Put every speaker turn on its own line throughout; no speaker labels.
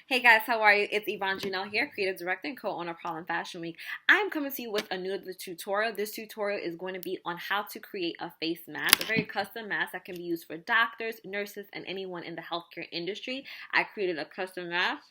Hey guys, how are you? It's Yvonne Janelle here, creative director and co-owner of Harlem Fashion Week. I'm coming to you with a new tutorial. This tutorial is going to be on how to create a face mask, a very custom mask that can be used for doctors, nurses, and anyone in the healthcare industry. I created a custom mask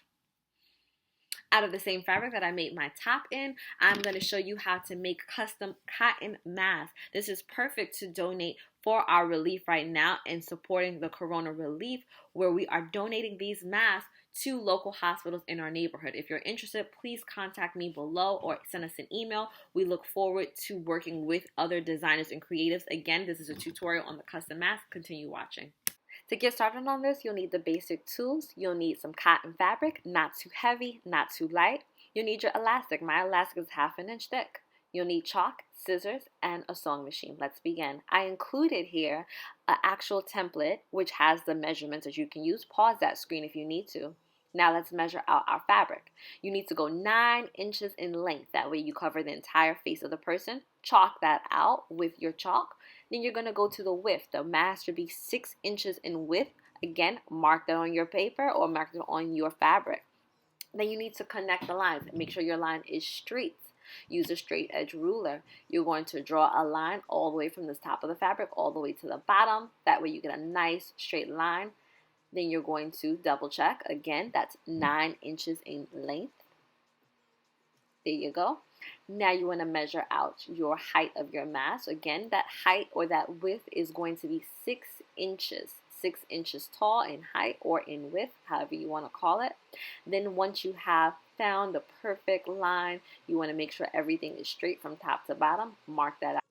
out of the same fabric that I made my top in. I'm going to show you how to make custom cotton masks. This is perfect to donate for our relief right now and supporting the corona relief, where we are donating these masks to local hospitals in our neighborhood. If you're interested, please contact me below or send us an email. We look forward to working with other designers and creatives. Again, this is a tutorial on the custom mask. Continue watching. To get started on this, you'll need the basic tools. You'll need some cotton fabric, not too heavy, not too light. You'll need your elastic. My elastic is 1/2 inch thick. You'll need chalk, scissors, and a sewing machine. Let's begin. I included here an actual template which has the measurements that you can use. Pause that screen if you need to. Now let's measure out our fabric. You need to go 9 inches in length. That way you cover the entire face of the person. Chalk that out with your chalk. Then you're going to go to the width. The mask should be 6 inches in width. Again, mark that on your paper or mark it on your fabric. Then you need to connect the lines. Make sure your line is straight. Use a straight edge ruler. You're going to draw a line all the way from the top of the fabric all the way to the bottom. That way you get a nice straight line. Then you're going to double check. Again, that's 9 inches in length. There you go. Now you want to measure out your height of your mask. Again, that height or that width is going to be 6 inches. 6 inches tall in height or in width, however you want to call it. Then once you have found the perfect line, you want to make sure everything is straight from top to bottom. Mark that out.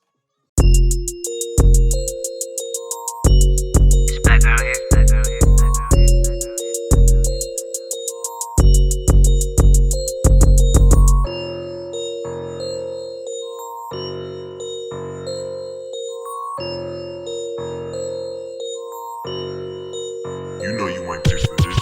You know you want this for this.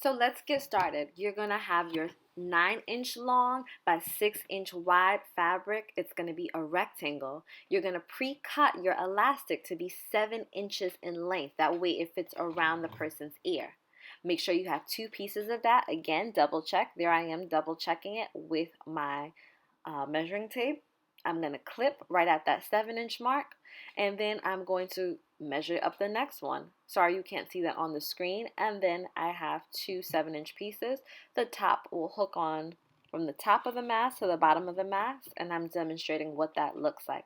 So let's get started. You're going to have your 9-inch long by 6-inch wide fabric. It's going to be a rectangle. You're going to pre-cut your elastic to be 7 inches in length. That way it fits around the person's ear. Make sure you have 2 pieces of that. Again, double check. There I am double checking it with my measuring tape. I'm going to clip right at that 7-inch mark, and then I'm going to measure up the next one. Sorry you can't see that on the screen. And then I have 2 7-inch pieces. The top will hook on from the top of the mask to the bottom of the mask, and I'm demonstrating what that looks like.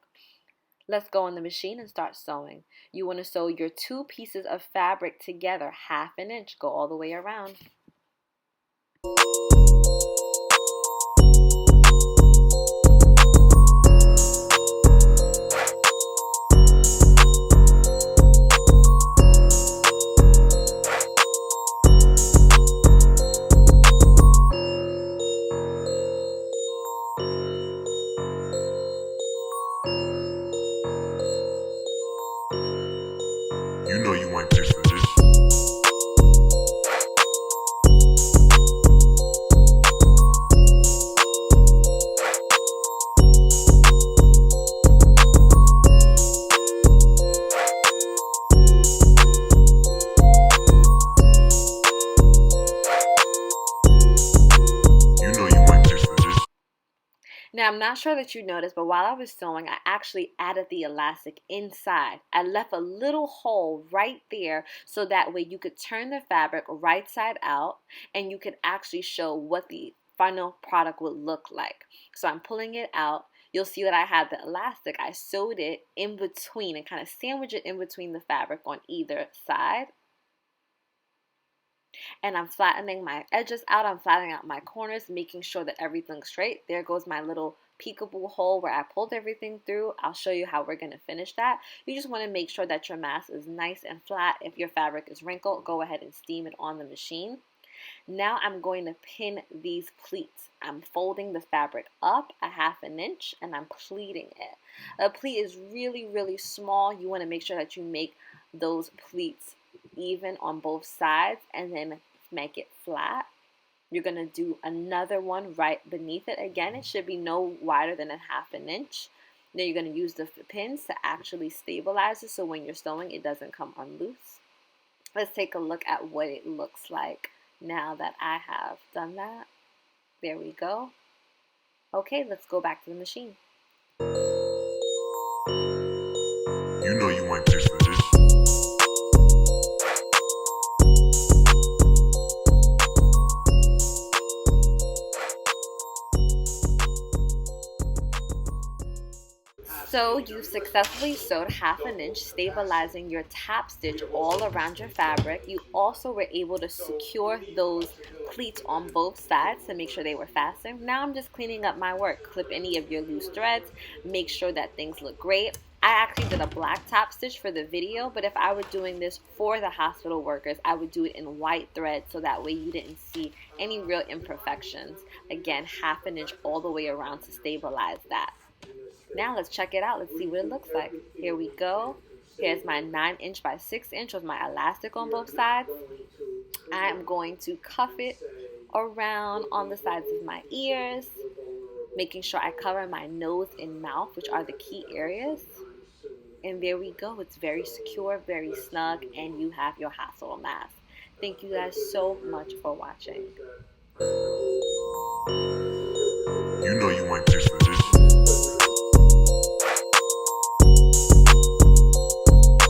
Let's go on the machine and start sewing. You want to sew your 2 pieces of fabric together 1/2 inch. Go all the way around.
You know you want this for this. You know you want this for this.
Now, I'm not sure that you noticed, but while I was sewing, I actually added the elastic inside. I left a little hole right there so that way you could turn the fabric right side out and you could actually show what the final product would look like. So I'm pulling it out. You'll see that I had the elastic. I sewed it in between and kind of sandwiched it in between the fabric on either side. And I'm flattening my edges out. I'm flattening out my corners, making sure that everything's straight. There goes my little peekaboo hole where I pulled everything through. I'll show you how we're going to finish that. You just want to make sure that your mask is nice and flat. If your fabric is wrinkled, go ahead and steam it on the machine. Now I'm going to pin these pleats. I'm folding the fabric up 1/2 inch and I'm pleating it. A pleat is really, really small. You want to make sure that you make those pleats even on both sides and then make it flat. You're going to do another one right beneath it. Again, it should be no wider than 1/2 inch. Then you're going to use the pins to actually stabilize it so when you're sewing it doesn't come unloose. Let's take a look at what it looks like now that I have done that. There we go. Okay, let's go back to the machine.
You know you ain't this for this.
So you've successfully sewed 1/2 inch, stabilizing your tap stitch all around your fabric. You also were able to secure those pleats on both sides to make sure they were fastened. Now I'm just cleaning up my work. Clip any of your loose threads, make sure that things look great. I actually did a black top stitch for the video, but if I were doing this for the hospital workers, I would do it in white thread so that way you didn't see any real imperfections. Again, 1/2 inch all the way around to stabilize that. Now let's check it out. Let's see what it looks like. Here we go. Here's my 9" by 6" with my elastic on both sides. I'm going to cuff it around on the sides of my ears, making sure I cover my nose and mouth, which are the key areas. And there we go. It's very secure, very snug, and you have your hospital mask. Thank you guys so much for watching.